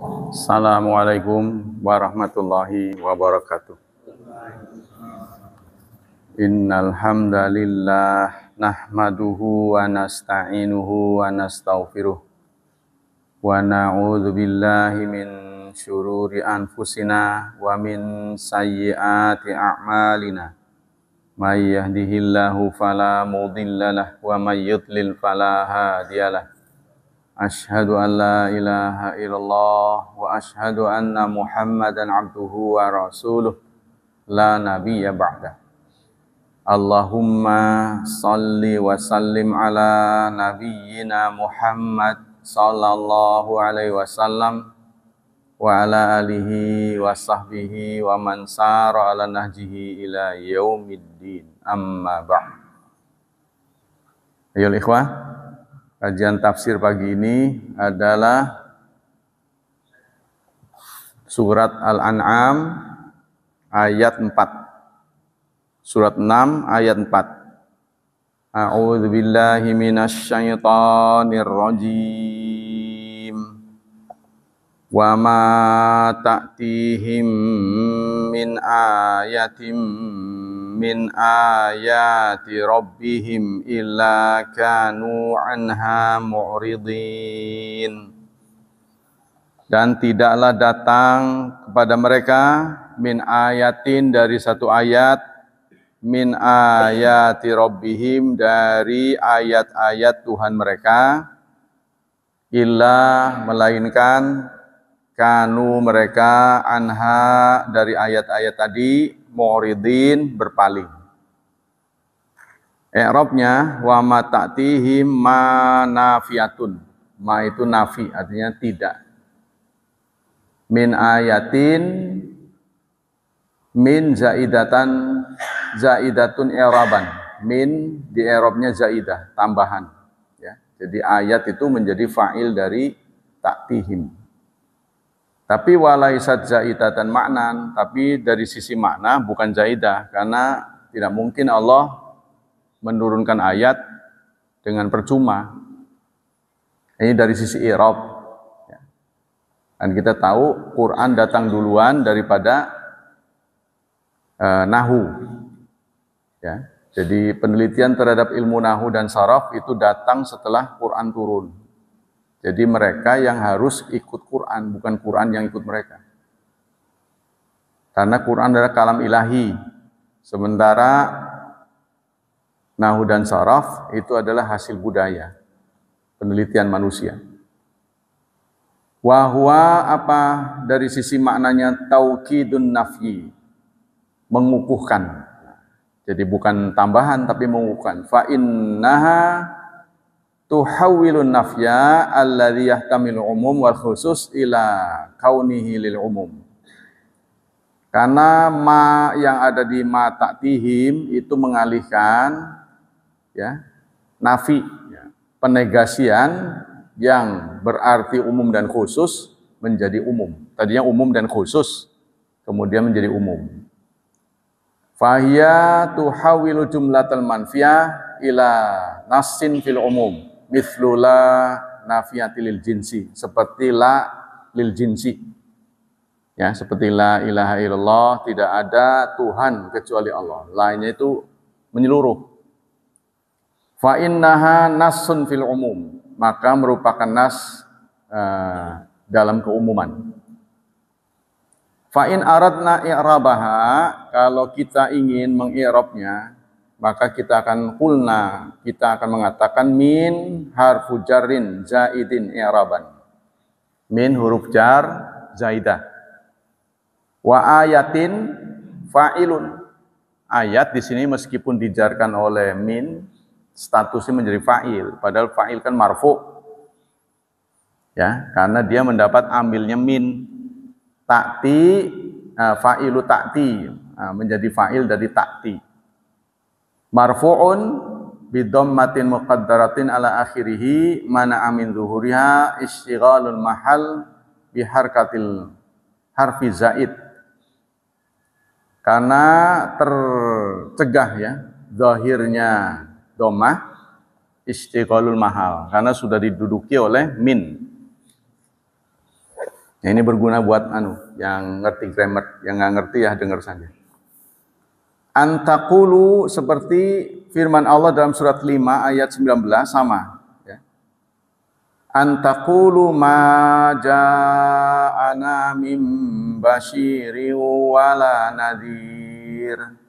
Assalamualaikum warahmatullahi wabarakatuh. Innal hamdalillah nahmaduhu wa nasta'inuhu wa nastaghfiruh wa na'udzu billahi min syururi anfusina wa min sayyiati a'malina. May yahdihillahu fala mudhillalah wa may yudlil fala hadiyalah. Asyhadu an la ilaha illallah wa asyhadu anna Muhammadan abduhu wa rasuluh la nabiyya ba'da. Allahumma salli wa sallim ala nabiyyina Muhammad sallallahu alaihi wasallam wa ala alihi wa sahbihi wa man sara ala nahjihi ila yaumiddin. Amma ba'd. Ayo ikhwah, kajian tafsir pagi ini adalah surat Al-An'am ayat 4. Surat 6 ayat 4. A'udzu billahi minasy syaithanir rajim. Wa ma ta'tihim min ayatin min ayati rabbihim illa kanu anha mu'ridin. Dan tidaklah datang kepada mereka min ayatin, dari satu ayat, min ayati rabbihim, dari ayat-ayat Tuhan mereka, illa, melainkan, kanu, mereka, anha, dari ayat-ayat tadi, mu'ridin, berpaling. I'rabnya wa ma ta'tihim ma nafiyatun. Ma itu nafi, artinya tidak. Min ayatin, min zaidatun i'raban. Min di i'rabnya zaidah, tambahan, ya. Jadi ayat itu menjadi fa'il dari ta'tihim. Tapi walaisat zaidatan maknan, tapi dari sisi makna bukan zaidah, karena tidak mungkin Allah menurunkan ayat dengan percuma. Ini dari sisi i'rab. Ya. Dan kita tahu Quran datang duluan daripada nahu. Ya. Jadi penelitian terhadap ilmu nahu dan saraf itu datang setelah Quran turun. Jadi mereka yang harus ikut Quran, bukan Quran yang ikut mereka. Karena Quran adalah kalam ilahi. Sementara nahu dan saraf itu adalah hasil budaya, penelitian manusia. Wahwa, apa, dari sisi maknanya taukidun nafyi, mengukuhkan. Jadi bukan tambahan tapi mengukuhkan. Fa innaha tuhawwilun nafya alladhi yahtamilu umum wal khusus ila kaunihi lil umum. Karena ma yang ada di ma ta'tihim itu mengalihkan, ya, nafi, ya, penegasian yang berarti umum dan khusus menjadi umum. Tadinya umum dan khusus, kemudian menjadi umum. Fahiya tuhawilu jumlatal manfiyah ila nassin fil umum. Mithlu la nafiyati lil jinsi, seperti la lil jinsi. Ya, seperti la ilaha illallah, tidak ada Tuhan kecuali Allah. Lainnya itu menyeluruh. Fa innaha nassun fil umum, maka merupakan nas dalam keumuman. Fa in aradna i'rabaha, kalau kita ingin mengi'rabnya, maka kita akan mengatakan min harfu jarrin zaidin i'raban. Min huruf jar zaidah. Wa ayatin fa'ilun. Ayat di sini meskipun dijarkan oleh min, statusnya menjadi fa'il, padahal fa'il kan marfu. Ya, karena dia mendapat ambilnya min. Ta'ti, fa'ilu ta'ti, menjadi fa'il dari ta'ti. Marfu'un bidhammatin muqaddaratin ala akhirih mana amin zuhuriha istighalul mahal biharkatil harfi zaid. Karena tercegah, ya, zahirnya dhammah, istighalul mahal, karena sudah diduduki oleh min. Ya, ini berguna buat yang ngerti grammar, yang nggak ngerti ya dengar saja. Antakulu seperti firman Allah dalam surat 5 ayat 19 sama. Ya. Antakulu ma ja'ana mim basyiri wala nadhir.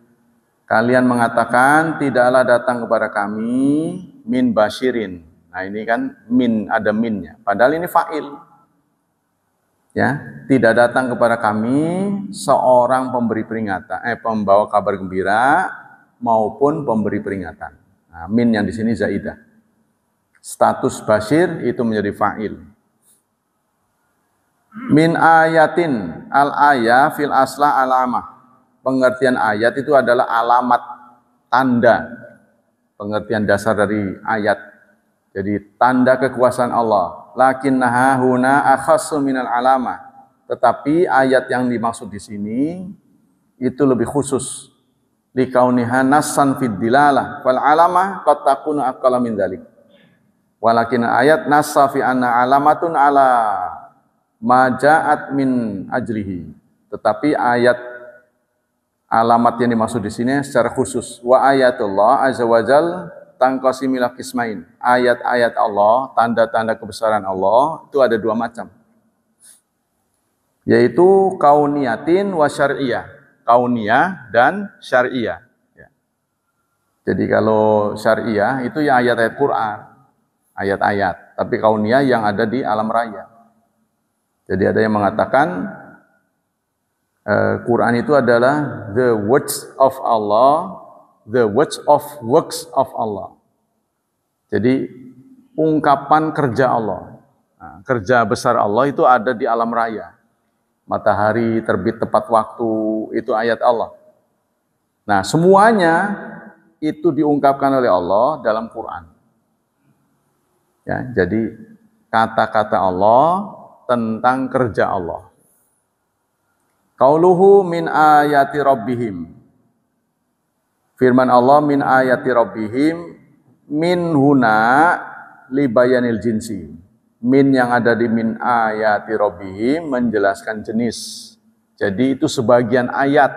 Kalian mengatakan tidaklah datang kepada kami min basyirin. Nah ini kan min, ada minnya. Padahal ini fa'il. Ya, tidak datang kepada kami seorang pemberi peringatan, pembawa kabar gembira maupun pemberi peringatan. Nah, min yang di sini zaidah. Status basyir itu menjadi fa'il. Min ayatin, al-ayah fil asla alamah. Pengertian ayat itu adalah alamat, tanda. Pengertian dasar dari ayat. Jadi tanda kekuasaan Allah. Lakinnaha huna akhassu minal alamah. Tetapi ayat yang dimaksud di sini itu lebih khusus. Likauniha nassan fid dilalah wal alamah qad takunu aqalla min dzalik. Walakin ayat nassa fi anna alamatun ala ma ja'at min ajlihi. Tetapi ayat alamat yang dimaksud di sini secara khusus. Wa ayatullah azza wajal tangqasimila qismain. Ayat-ayat Allah, tanda-tanda kebesaran Allah itu ada dua macam. Yaitu kauniyatin wa syar'iyah. Kauniyah dan syar'iyah. Ya. Jadi kalau syar'iyah itu ya ayat-ayat Quran, ayat-ayat. Tapi kauniyah yang ada di alam raya. Jadi ada yang mengatakan Quran itu adalah the words of Allah, the words of works of Allah. Jadi ungkapan kerja Allah. Nah, kerja besar Allah itu ada di alam raya. Matahari terbit tepat waktu, itu ayat Allah. Nah, semuanya itu diungkapkan oleh Allah dalam Quran. Ya, jadi kata-kata Allah tentang kerja Allah. Qauluhu min ayati rabbihim. Firman Allah min ayati rabbihim, min huna li bayanil jinsi. Min yang ada di min ayati rabbihim menjelaskan jenis. Jadi itu sebagian ayat.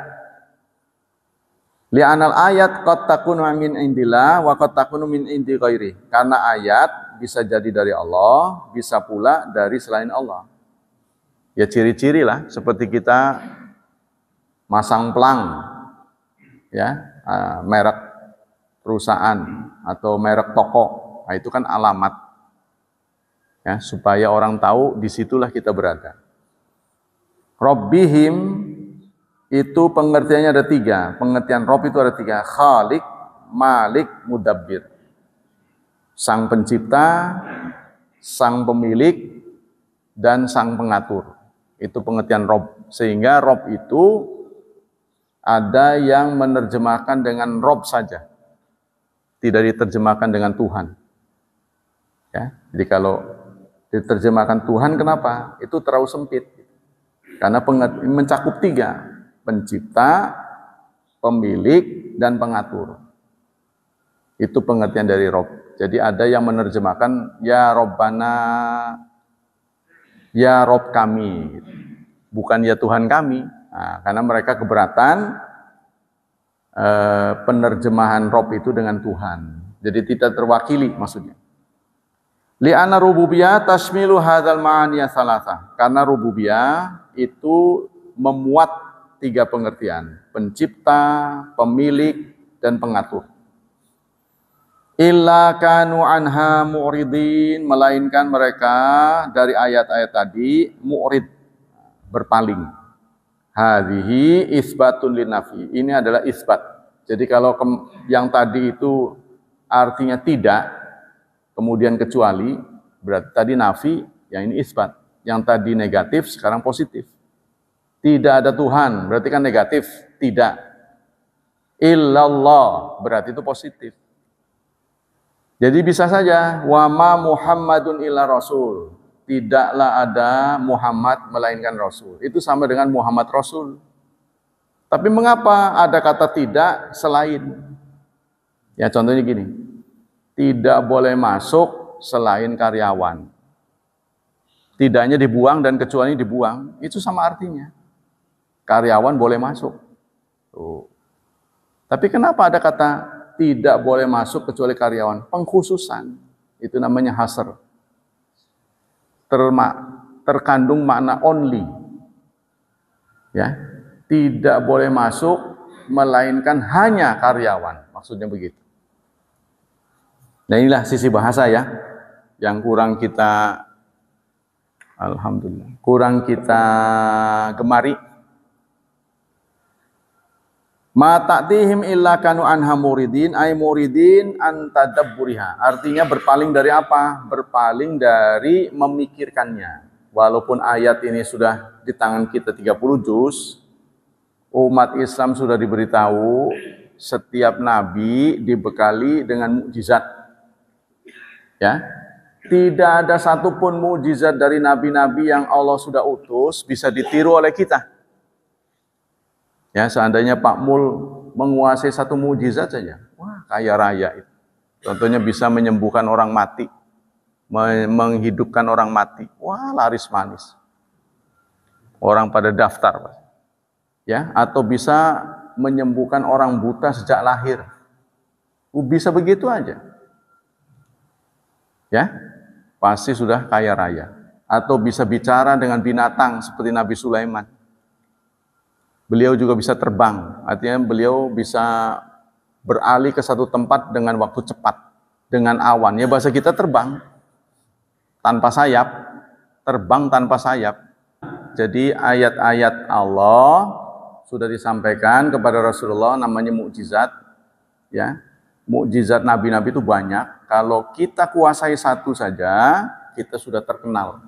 Li'anal ayat qad takunu min indillah wa qad takunu min indi ghairi. Karena ayat bisa jadi dari Allah, bisa pula dari selain Allah. Ya ciri-ciri lah seperti kita masang pelang, ya, merek perusahaan atau merek toko. Nah, itu kan alamat, ya, supaya orang tahu disitulah kita berada. Rabbihim itu pengertiannya ada tiga. Pengertian Rabb itu ada tiga. Khalik, Malik, Mudabbir. Sang pencipta, sang pemilik, dan sang pengatur. Itu pengertian Rabb. Sehingga Rabb itu ada yang menerjemahkan dengan Rabb saja. Tidak diterjemahkan dengan Tuhan. Ya, jadi kalau diterjemahkan Tuhan, kenapa? Itu terlalu sempit. Karena mencakup tiga. Pencipta, pemilik, dan pengatur. Itu pengertian dari Rabb. Jadi ada yang menerjemahkan ya Rabbana, ya Rabb kami, bukan ya Tuhan kami. Nah, karena mereka keberatan penerjemahan Rabb itu dengan Tuhan. Jadi tidak terwakili maksudnya. Li'anna rububiyah tashmilu hadzal ma'aniya salasah. Karena rububiyah itu memuat tiga pengertian. Pencipta, pemilik, dan pengatur. Illa kanu anha mu'ridin, melainkan mereka dari ayat-ayat tadi mu'rid, berpaling. Hadhihi isbatun linafi. Ini adalah isbat. Jadi kalau yang tadi itu artinya tidak, kemudian kecuali, berarti tadi nafi, yang ini isbat. Yang tadi negatif, sekarang positif. Tidak ada Tuhan, berarti kan negatif. Tidak. Illallah, berarti itu positif. Jadi bisa saja, wa ma Muhammadun illa rasul. Tidaklah ada Muhammad melainkan Rasul. Itu sama dengan Muhammad Rasul. Tapi mengapa ada kata tidak selain? Ya contohnya gini. Tidak boleh masuk selain karyawan. tidaknya dibuang dan kecuali dibuang, itu sama artinya. Karyawan boleh masuk. Tuh. Tapi kenapa ada kata tidak boleh masuk kecuali karyawan? Pengkhususan. Itu namanya hasr. Terkandung makna only. Ya, tidak boleh masuk melainkan hanya karyawan. Maksudnya begitu. Nah, inilah sisi bahasa ya yang kurang kita alhamdulillah, kurang kita gemari. Ma ta'tihim illa kanu anha muridin, ay muridin an tadabburiha. Artinya berpaling dari apa? Berpaling dari memikirkannya. Walaupun ayat ini sudah di tangan kita 30 juz, umat Islam sudah diberitahu setiap nabi dibekali dengan mukjizat. Ya. Tidak ada satupun mukjizat dari nabi-nabi yang Allah sudah utus bisa ditiru oleh kita. Ya, seandainya Pak Mul menguasai satu mukjizat saja, wah kaya raya itu. Contohnya bisa menyembuhkan orang mati, menghidupkan orang mati, wah laris manis. Orang pada daftar, Pak. Ya, atau bisa menyembuhkan orang buta sejak lahir. Bisa begitu aja. Ya, pasti sudah kaya raya. Atau bisa bicara dengan binatang seperti Nabi Sulaiman. Beliau juga bisa terbang, artinya beliau bisa beralih ke satu tempat dengan waktu cepat, dengan awan. Ya bahasa kita terbang tanpa sayap, terbang tanpa sayap. Jadi ayat-ayat Allah sudah disampaikan kepada Rasulullah, namanya mukjizat. Ya, mukjizat nabi-nabi itu banyak. Kalau kita kuasai satu saja, kita sudah terkenal.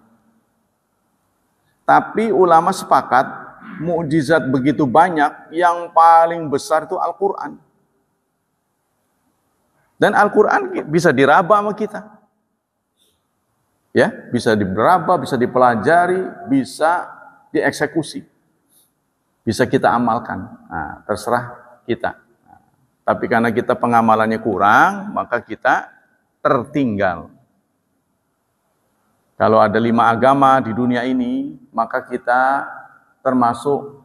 Tapi ulama sepakat, mukjizat begitu banyak, yang paling besar itu Al-Quran. Dan Al-Quran bisa diraba sama kita. Ya, bisa diraba, bisa dipelajari, bisa dieksekusi. Bisa kita amalkan. Nah, terserah kita. Nah, tapi karena kita pengamalannya kurang, maka kita tertinggal. Kalau ada 5 agama di dunia ini, maka kita termasuk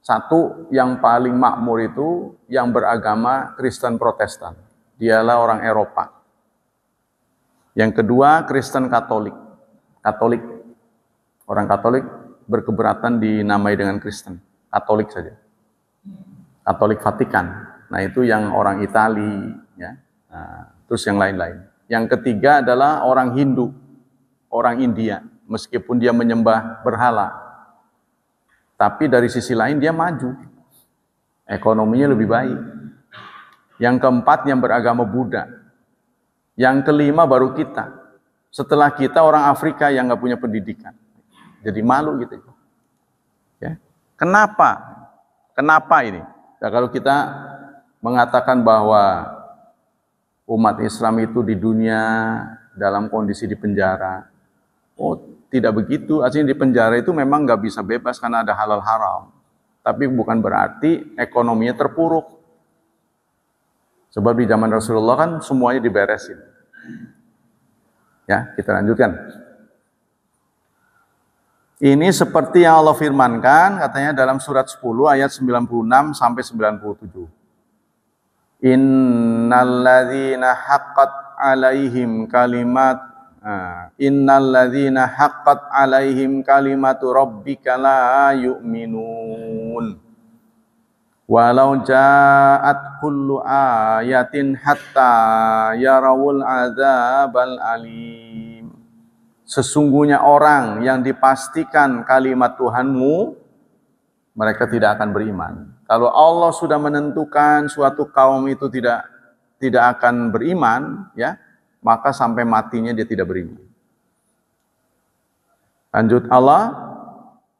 satu yang paling makmur itu yang beragama Kristen Protestan. Dialah orang Eropa. Yang kedua Kristen Katolik. Katolik. Orang Katolik berkeberatan dinamai dengan Kristen. Katolik saja. Katolik Vatikan. Nah, itu yang orang Itali, ya. Nah, terus yang lain-lain. Yang ketiga adalah orang Hindu, orang India, meskipun dia menyembah berhala. Tapi dari sisi lain dia maju. Ekonominya lebih baik. Yang keempat yang beragama Buddha. Yang kelima baru kita. Setelah kita orang Afrika yang nggak punya pendidikan. Jadi malu gitu. Ya. Kenapa? Kenapa ini? Nah, kalau kita mengatakan bahwa umat Islam itu di dunia dalam kondisi di penjara, oh tidak begitu. Artinya di penjara itu memang nggak bisa bebas karena ada halal haram. Tapi bukan berarti ekonominya terpuruk. Sebab di zaman Rasulullah kan semuanya diberesin. Ya, kita lanjutkan. Ini seperti yang Allah firmankan, katanya dalam surat 10 ayat 96 sampai 97. Innalladzina haqqat alaihim kalimat innalladzina haqqat alaihim kalimatu rabbika la yu'minun walau ja'at kullu ayatin hatta yarawul adzabal alim. Sesungguhnya orang yang dipastikan kalimat Tuhanmu, mereka tidak akan beriman. Kalau Allah sudah menentukan suatu kaum itu tidak akan beriman, ya, maka sampai matinya dia tidak beriman. Lanjut Allah,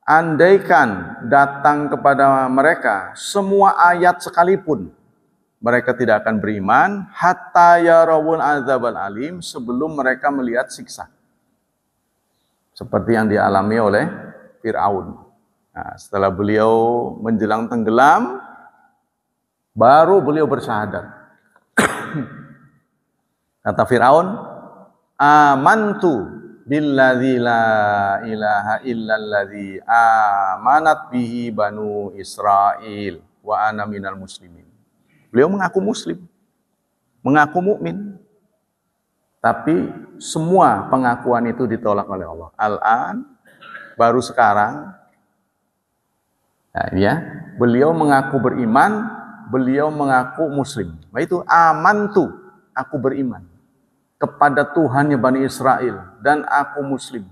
andaikan datang kepada mereka semua ayat sekalipun, mereka tidak akan beriman hatta yarawul adzabal alim, sebelum mereka melihat siksa. Seperti yang dialami oleh Fir'aun. Nah, setelah beliau menjelang tenggelam, baru beliau bersyahadat. Kata Fir'aun, amantu billadzi la ilaha illalladzi amanat bihi banu Israil wa ana minal muslimin. Beliau mengaku muslim, mengaku mukmin. Tapi semua pengakuan itu ditolak oleh Allah. Al-an, baru sekarang, ya, beliau mengaku beriman, beliau mengaku muslim. Nah, itu amantu, aku beriman kepada Tuhannya Bani Israel dan aku muslim.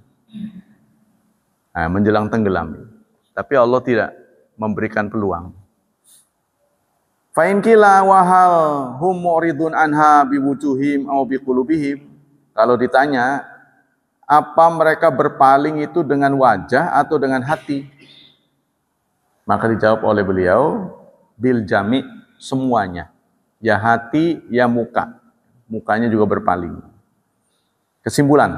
Nah, menjelang tenggelam. Tapi Allah tidak memberikan peluang. Fa in qila wa hal hum muridun anha biwujuhim aw biqulubihim. Kalau ditanya, apa mereka berpaling itu dengan wajah atau dengan hati? Maka dijawab oleh beliau, bil jami', semuanya. Ya hati, ya muka. Mukanya juga berpaling. Kesimpulan.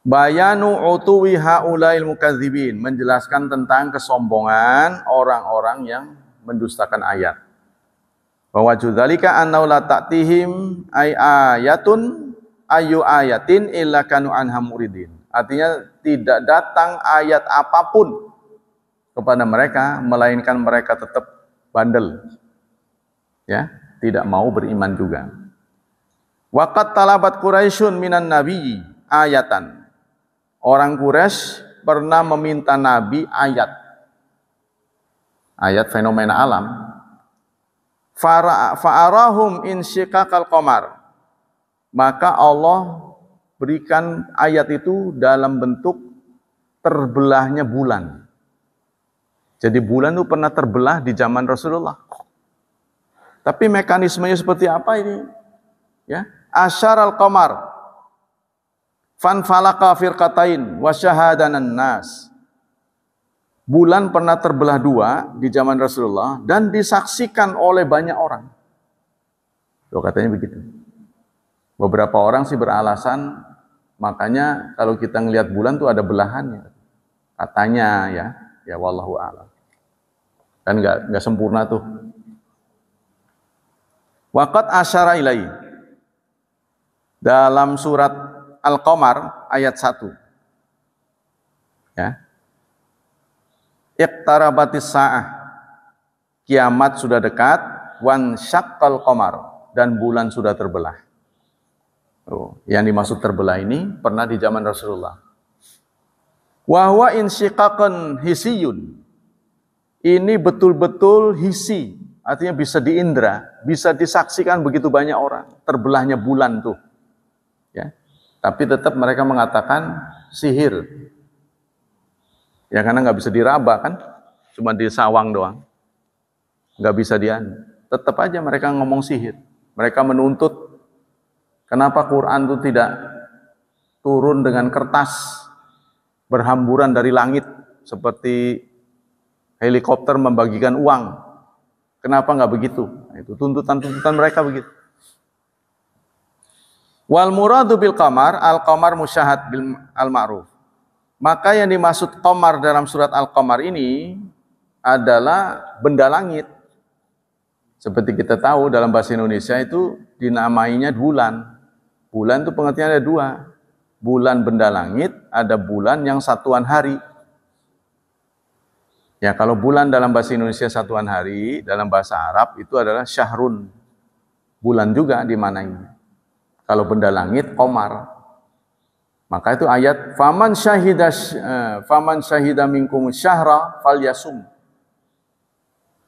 Bayanu utuwi haula'il mukadzibin, menjelaskan tentang kesombongan orang-orang yang mendustakan ayat. Bahwa judzalika annau la ta'tihim ay ayatun ayu ayatin illa kanu anha muridin. Artinya tidak datang ayat apapun kepada mereka melainkan mereka tetap bandel. Ya, tidak mau beriman juga. Waqat talabat Quraisyun minan nabiyyi ayatan. Orang Quraisy pernah meminta nabi ayat. Ayat fenomena alam. Fa'arahum insyiqaqal qamar. Maka Allah berikan ayat itu dalam bentuk terbelahnya bulan. Jadi bulan itu pernah terbelah di zaman Rasulullah. Tapi mekanismenya seperti apa ini? Ya, asyaral qamar fanfalaqa firqatain wa syahadanan nas. Bulan pernah terbelah dua di zaman Rasulullah dan disaksikan oleh banyak orang. Loh, katanya begitu. Beberapa orang sih beralasan, makanya kalau kita ngelihat bulan tuh ada belahannya. Katanya ya wallahu a'lam. Kan enggak sempurna tuh. Waqat asyara ilai. Dalam surat Al-Qamar ayat 1. Ya. Iqtarabatis sa'ah, kiamat sudah dekat, wan syaqqal qamar, dan bulan sudah terbelah. Yang dimaksud terbelah ini pernah di zaman Rasulullah. Wa huwa insyiqaqan hisiyun. Ini betul-betul hisi, artinya bisa diindra, bisa disaksikan begitu banyak orang, terbelahnya bulan tuh. Ya. Tapi tetap mereka mengatakan sihir. Ya karena nggak bisa diraba kan, cuma disawang doang, nggak bisa tetap aja mereka ngomong sihir. Mereka menuntut, kenapa Quran itu tidak turun dengan kertas berhamburan dari langit seperti helikopter membagikan uang? Kenapa nggak begitu? Itu tuntutan mereka begitu. Wal muradu bil qamar, al qamar musyahad bil al ma'ruf. Maka yang dimaksud qamar dalam surat Al-Qamar ini adalah benda langit. Seperti kita tahu dalam bahasa Indonesia itu dinamainya bulan. Bulan itu pengertiannya ada dua. Bulan benda langit, ada bulan yang satuan hari. Ya, kalau bulan dalam bahasa Indonesia satuan hari, dalam bahasa Arab itu adalah syahrun. Bulan juga dimanainya. Kalau benda langit, qamar. Maka itu ayat faman syahida minkum syahra falyasum.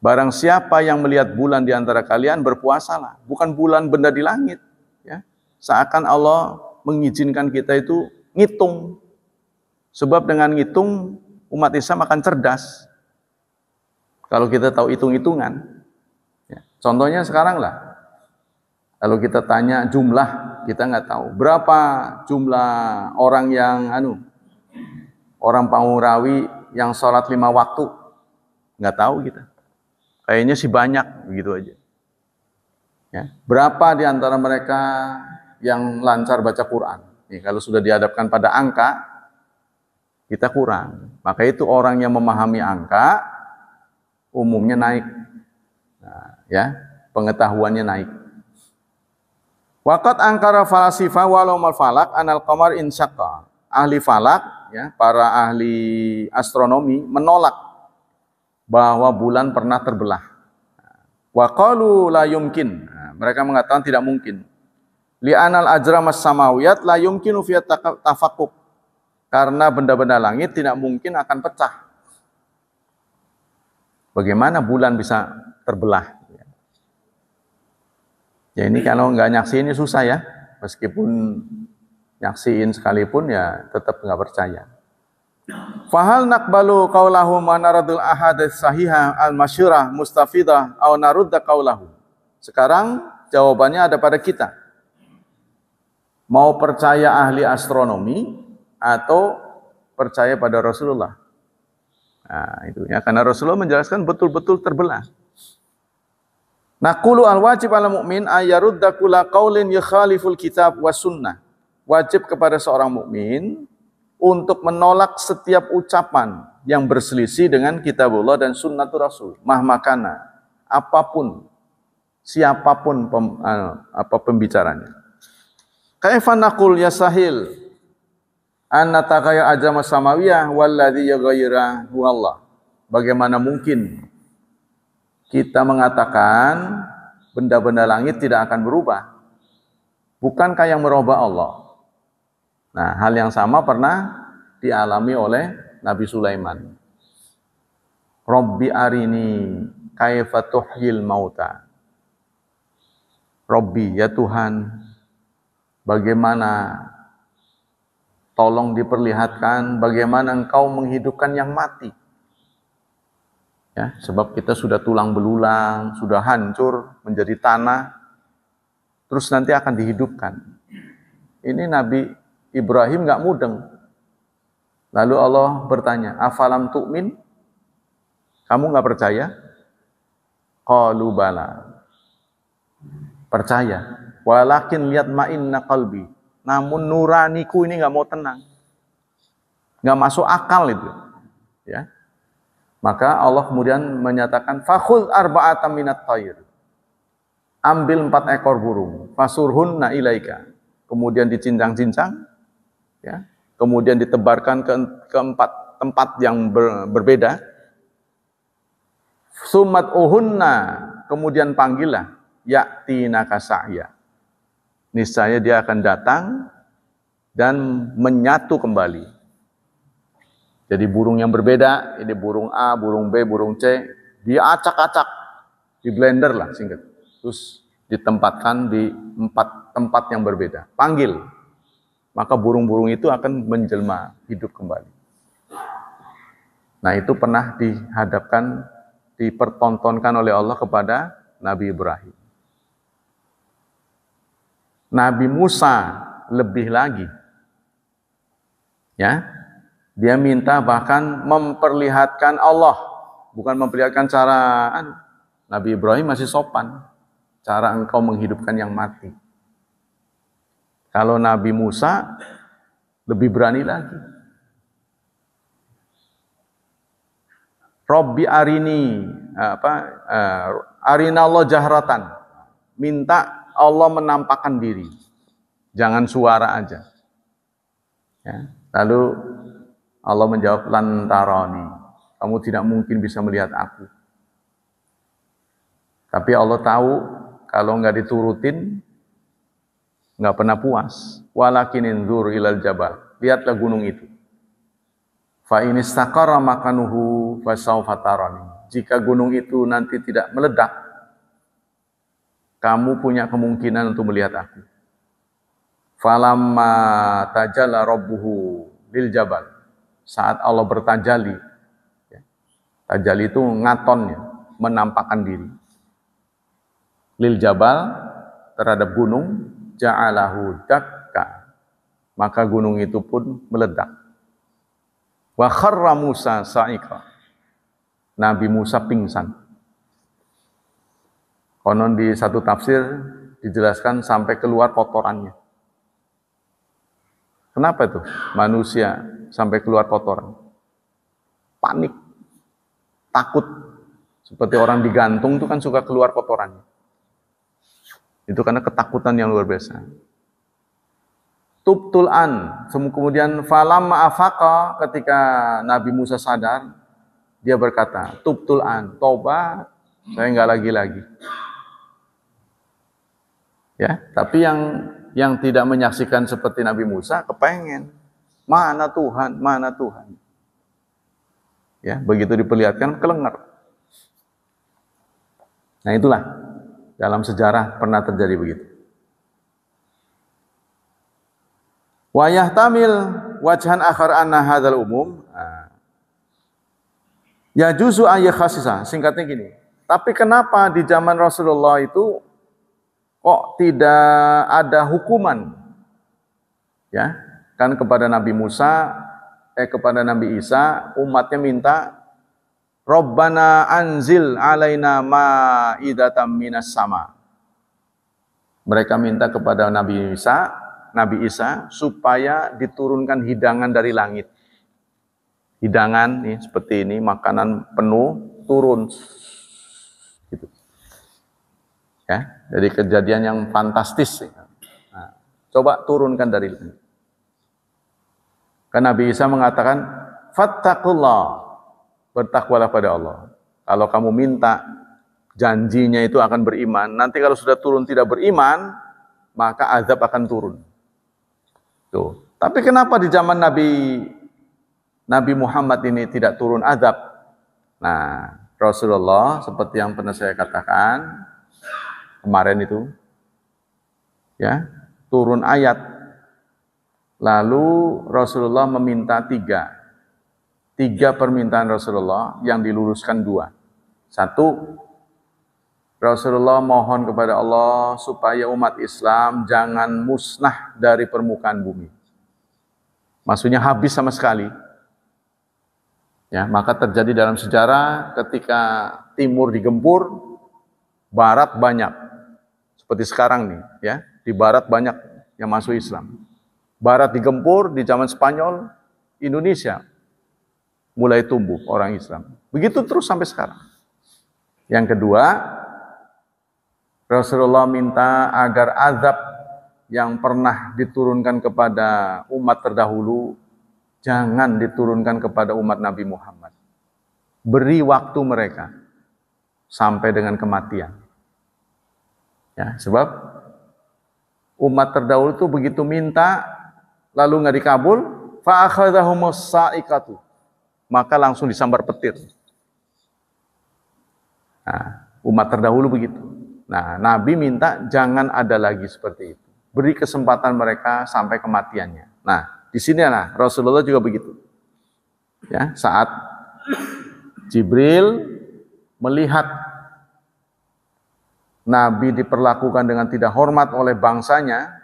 Barang siapa yang melihat bulan di antara kalian berpuasalah, bukan bulan benda di langit, ya. Seakan Allah mengizinkan kita itu ngitung. Sebab dengan ngitung umat Islam akan cerdas. Kalau kita tahu hitung-hitungan. Ya. Contohnya sekarang lah. Kalau kita tanya jumlah, kita nggak tahu berapa jumlah orang yang orang Pangurawi yang sholat 5 waktu, nggak tahu kita. Kayaknya sih banyak, begitu aja. Ya. Berapa di antara mereka yang lancar baca Quran? Nih, kalau sudah dihadapkan pada angka, kita kurang. Maka itu orang yang memahami angka umumnya naik, nah, ya, pengetahuannya naik. Waqat angkara falasifa walau mal falak anal qamar insyaqa. Ahli falak, ya, para ahli astronomi menolak bahwa bulan pernah terbelah. Wa qalu la yumkin. Mereka mengatakan tidak mungkin. Li anal ajramas samawiyat la yumkinu fi tafakkuk. Karena benda-benda langit tidak mungkin akan pecah. Bagaimana bulan bisa terbelah? Ya ini kalau nggak nyaksiin ini susah ya. Meskipun nyaksiin sekalipun ya tetap nggak percaya. Fahal naqbalu qaulahu ma naradul ahadits sahihah al-masyhurah mustafidah aw narudda qaulahu. Sekarang jawabannya ada pada kita. Mau percaya ahli astronomi atau percaya pada Rasulullah. Nah, itu ya karena Rasulullah menjelaskan betul-betul terbelah. Naqulu al-wajib ala mu'min ayyarudda kulla qaulin yukhaliful kitab was sunnah. Wajib kepada seorang mukmin untuk menolak setiap ucapan yang berselisih dengan kitabullah dan sunnatul rasul. Mahmakana, apapun, siapapun pembicaranya. Kaifa naqul ya sahil anna taqaya ajama samawiyah walladzi yaghayyira huwallah. Bagaimana mungkin kita mengatakan benda-benda langit tidak akan berubah? Bukankah yang merubah Allah? Nah, hal yang sama pernah dialami oleh Nabi Sulaiman. Rabbi arini kaifa tuhyil mauta. Rabbi, ya Tuhan, bagaimana, tolong diperlihatkan bagaimana Engkau menghidupkan yang mati. Ya, sebab kita sudah tulang belulang, sudah hancur menjadi tanah, terus nanti akan dihidupkan. Ini Nabi Ibrahim nggak mudeng. Lalu Allah bertanya, afalam tu'min? Kamu nggak percaya? Qalu bala. Percaya. Walakin lihat ma'inna qalbi. Namun nuraniku ini nggak mau tenang. Nggak masuk akal itu. Ya. Maka Allah kemudian menyatakan fakhudh arba'atan minat thair. Ambil 4 ekor burung, fasurhunna ilaika. Kemudian dicincang-cincang, ya. Kemudian ditebarkan ke 4 tempat yang berbeda. Sumat uhunna, kemudian panggillah ya'tina kasa'ya. Niscaya dia akan datang dan menyatu kembali. Jadi burung yang berbeda, ini burung A, burung B, burung C, dia acak-acak, di blender lah singkat. Terus ditempatkan di 4 tempat yang berbeda. Panggil, maka burung-burung itu akan menjelma, hidup kembali. Nah itu pernah dihadapkan, dipertontonkan oleh Allah kepada Nabi Ibrahim. Nabi Musa lebih lagi. Ya. Dia minta bahkan memperlihatkan Allah, bukan memperlihatkan cara Nabi Ibrahim masih sopan, cara engkau menghidupkan yang mati. Kalau Nabi Musa lebih berani lagi. Rabbi arini arina Allah jahratan. Minta Allah menampakkan diri. Jangan suara aja. Ya. Lalu Allah menjawab lantarani. Kamu tidak mungkin bisa melihat aku. Tapi Allah tahu kalau nggak diturutin nggak pernah puas. Walakin inzur ilal jabal. Lihatlah gunung itu. Fa in istaqarra makanuhu fasawfa tarani. Jika gunung itu nanti tidak meledak, kamu punya kemungkinan untuk melihat aku. Falamma tajalla rabbuhu lil jabal. Saat Allah bertajali, ya, tajali itu ngatonnya, menampakkan diri. Lil jabal, terhadap gunung, ja'alahu dakka. Maka gunung itu pun meledak. Wa kharra Musa sa'iqa. Nabi Musa pingsan. Konon di satu tafsir dijelaskan sampai keluar kotorannya. Kenapa itu? Manusia sampai keluar kotoran. Panik. Takut. Seperti orang digantung itu kan suka keluar kotorannya. Itu karena ketakutan yang luar biasa. Tubtul an, kemudian falamma afaqa, ketika Nabi Musa sadar, dia berkata, tubtul an, tobat, saya nggak lagi-lagi. Ya, tapi yang tidak menyaksikan seperti Nabi Musa kepengen, mana Tuhan, mana Tuhan. Ya, begitu diperlihatkan kelengar. Nah, itulah dalam sejarah pernah terjadi begitu. Wa yahtamil wajhan akhar anna hadzal umum. Ya juzu ayat khasisah, singkatnya gini. Tapi kenapa di zaman Rasulullah itu kok tidak ada hukuman? Ya, kan kepada Nabi Musa, kepada Nabi Isa, umatnya minta Rabbana anzil alaina ma'idatan minas sama. Mereka minta kepada Nabi Isa supaya diturunkan hidangan dari langit. Hidangan nih seperti ini, makanan penuh turun. Gitu. Ya, jadi kejadian yang fantastis. Nah, coba turunkan dari langit. Kan Nabi Isa mengatakan, fattaqullah, bertakwalah pada Allah. Kalau kamu minta janjinya itu akan beriman, nanti kalau sudah turun tidak beriman, maka azab akan turun. Tuh. Tapi kenapa di zaman Nabi Muhammad ini tidak turun azab? Nah, Rasulullah seperti yang pernah saya katakan kemarin itu, ya, turun ayat. Lalu Rasulullah meminta tiga permintaan Rasulullah yang diluluskan 2. 1, Rasulullah mohon kepada Allah supaya umat Islam jangan musnah dari permukaan bumi. Maksudnya habis sama sekali. Ya, maka terjadi dalam sejarah ketika timur digempur, barat banyak. Seperti sekarang nih, ya, di barat banyak yang masuk Islam. Barat digempur di zaman Spanyol, Indonesia mulai tumbuh orang Islam. Begitu terus sampai sekarang. Yang kedua, Rasulullah minta agar azab yang pernah diturunkan kepada umat terdahulu jangan diturunkan kepada umat Nabi Muhammad. Beri waktu mereka sampai dengan kematian. Ya, sebab umat terdahulu itu begitu minta lalu nggak dikabul, fa akhadhahumus sa'iqatu, maka langsung disambar petir. Nah, umat terdahulu begitu. Nah, Nabi minta jangan ada lagi seperti itu. Beri kesempatan mereka sampai kematiannya. Nah, di sinilah Rasulullah juga begitu. Ya, saat Jibril melihat Nabi diperlakukan dengan tidak hormat oleh bangsanya,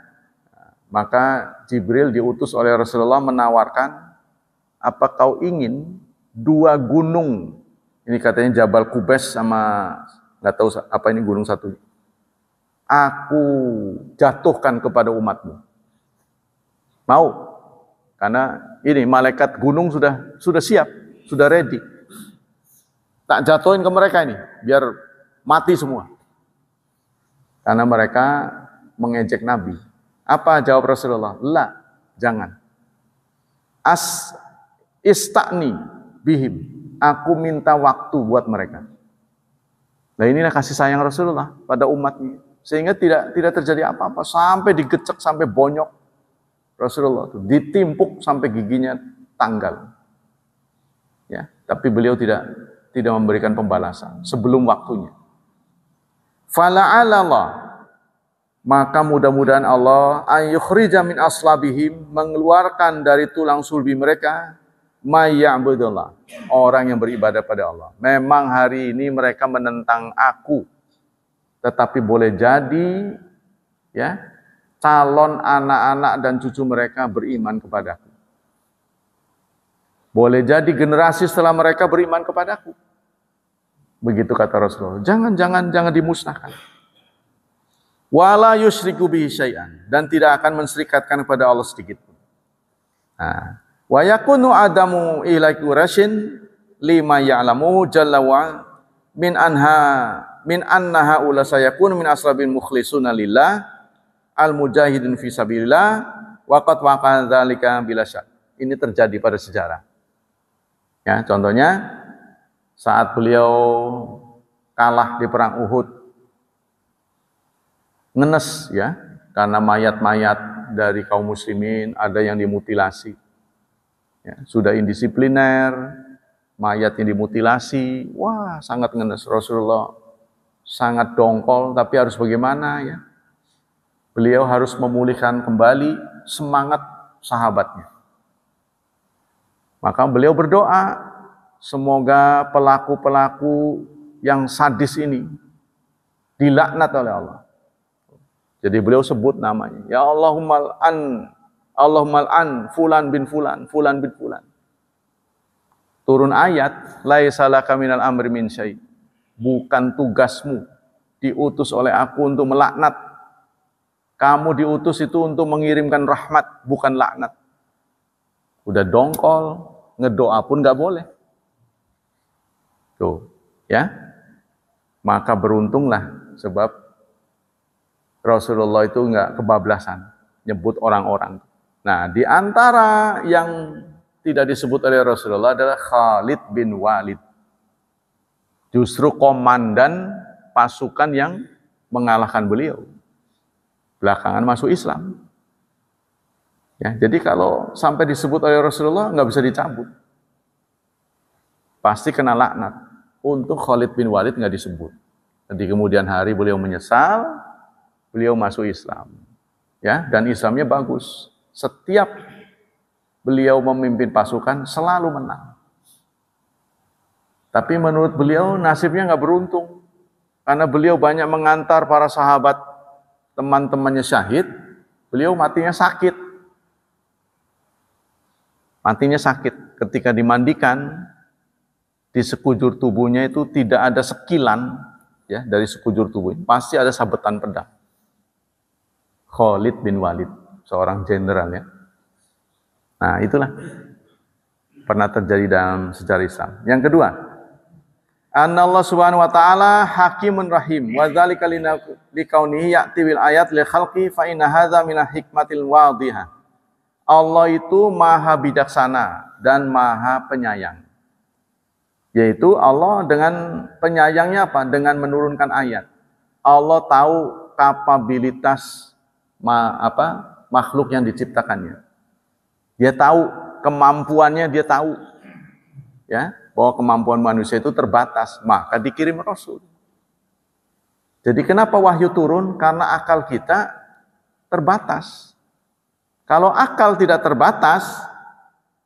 maka Jibril diutus oleh Rasulullah menawarkan, apa kau ingin 2 gunung, ini katanya Jabal Kubes sama nggak tahu apa ini gunung satu, aku jatuhkan kepada umatmu. Mau? Karena ini malaikat gunung sudah siap, sudah ready. Tak jatuhin ke mereka ini, biar mati semua. Karena mereka mengejek Nabi. Apa jawab Rasulullah? La, jangan. Ista'ni bihim. Aku minta waktu buat mereka. Nah, inilah kasih sayang Rasulullah pada umatnya. Sehingga tidak terjadi apa-apa. Sampai digecek, sampai bonyok. Rasulullah itu ditimpuk sampai giginya tanggal. Ya, tapi beliau tidak memberikan pembalasan sebelum waktunya. Fala'alallah, maka mudah-mudahan Allah ayyukhrija min aslabihim, mengeluarkan dari tulang sulbi mereka mayya'budullah, orang yang beribadah pada Allah. Memang hari ini mereka menentang aku, tetapi boleh jadi ya calon anak-anak dan cucu mereka beriman kepadaku. Boleh jadi generasi setelah mereka beriman kepadaku. Begitu kata Rasulullah. Jangan dimusnahkan. Wala yusyriku bihi syai'an, dan tidak akan menserikatkan kepada Allah sedikit pun. Nah, wa yakunu adamu ila quraisyin lima ya'lamu jalla wa min min anna haula sayakunu min asrabil mukhlisuna lillah al-mujahidin fi sabilillah wa qad waqa'a dzalika bila syak. Ini terjadi pada sejarah. Ya, contohnya saat beliau kalah di perang Uhud, ngenes ya, karena mayat-mayat dari kaum muslimin ada yang dimutilasi. Ya, sudah indisipliner, mayatnya dimutilasi, wah sangat ngenes. Rasulullah sangat dongkol, tapi harus bagaimana ya? Beliau harus memulihkan kembali semangat sahabatnya. Maka beliau berdoa, semoga pelaku-pelaku yang sadis ini dilaknat oleh Allah. Jadi beliau sebut namanya, ya Allahumma an fulan bin fulan, fulan bin fulan. Turun ayat, laisa laka minal amri min syai'. Bukan tugasmu diutus oleh aku untuk melaknat. Kamu diutus itu untuk mengirimkan rahmat, bukan laknat. Udah dongkol, ngedoa pun nggak boleh. Tuh, ya. Maka beruntunglah sebab Rasulullah itu nggak kebablasan nyebut orang-orang. Nah, di antara yang tidak disebut oleh Rasulullah adalah Khalid bin Walid. Justru komandan pasukan yang mengalahkan beliau. Belakangan masuk Islam. Ya, jadi kalau sampai disebut oleh Rasulullah nggak bisa dicabut. Pasti kena laknat. Untuk Khalid bin Walid nggak disebut. Di kemudian hari beliau menyesal, beliau masuk Islam. Ya, dan Islamnya bagus. Setiap beliau memimpin pasukan selalu menang. Tapi menurut beliau nasibnya nggak beruntung. Karena beliau banyak mengantar para sahabat, teman-temannya syahid, beliau matinya sakit. Matinya sakit. Ketika dimandikan, di sekujur tubuhnya itu tidak ada sekilan, ya, dari sekujur tubuhnya. Pasti ada sabetan pedang. Khalid bin Walid, seorang jenderal ya. Nah, itulah pernah terjadi dalam sejarah Islam. Yang kedua, Allah Subhanahu wa taala hakimun rahim wa dzalika likaunihi ya'ti bil ayat li khalqi fa inna hadza min hikmatil wadhihah. Allah itu maha bijaksana dan maha penyayang. Yaitu Allah dengan penyayangnya apa? Dengan menurunkan ayat. Allah tahu kapabilitas makhluk yang diciptakannya. Dia tahu kemampuannya, dia tahu ya bahwa kemampuan manusia itu terbatas, maka dikirim Rasul. Jadi kenapa wahyu turun? Karena akal kita terbatas. Kalau akal tidak terbatas,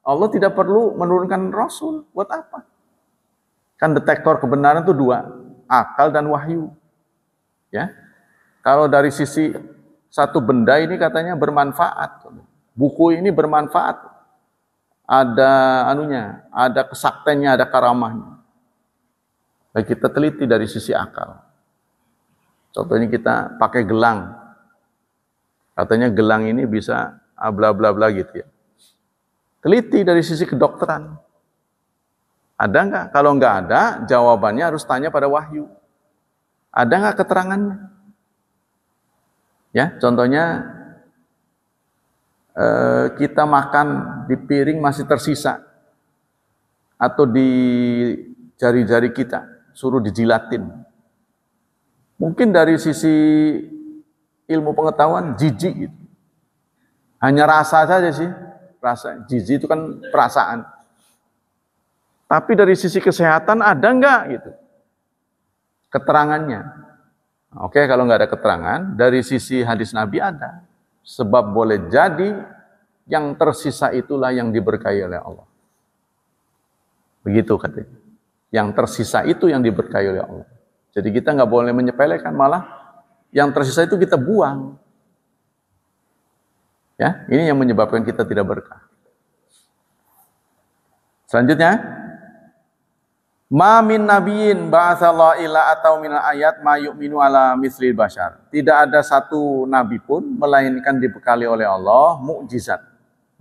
Allah tidak perlu menurunkan Rasul. Buat apa? Kan detektor kebenaran itu dua, akal dan wahyu. Ya, kalau dari sisi satu benda ini katanya bermanfaat, buku ini bermanfaat, ada anunya, ada kesaktiannya, ada karamahnya. Nah, kita teliti dari sisi akal. Contohnya kita pakai gelang, katanya gelang ini bisa bla bla bla gitu ya. Teliti dari sisi kedokteran. Ada nggak? Kalau nggak ada, jawabannya harus tanya pada wahyu. Ada nggak keterangannya? Ya, contohnya kita makan di piring masih tersisa, atau di jari-jari kita suruh dijilatin. Mungkin dari sisi ilmu pengetahuan jijik gitu. Hanya rasa saja sih, rasa jijik itu kan perasaan. Tapi dari sisi kesehatan ada nggak gitu keterangannya? Oke, kalau nggak ada keterangan, dari sisi hadis Nabi ada. Sebab boleh jadi yang tersisa itulah yang diberkahi oleh Allah. Begitu katanya. Yang tersisa itu yang diberkahi oleh Allah. Jadi kita nggak boleh menyepelekan, malah yang tersisa itu kita buang. Ya, ini yang menyebabkan kita tidak berkah. Selanjutnya, ma min nabiyyin ba'atsallahu ila atau min ayat ma yu'minu ala mislil bashar. Tidak ada satu nabi pun melainkan dibekali oleh Allah mukjizat.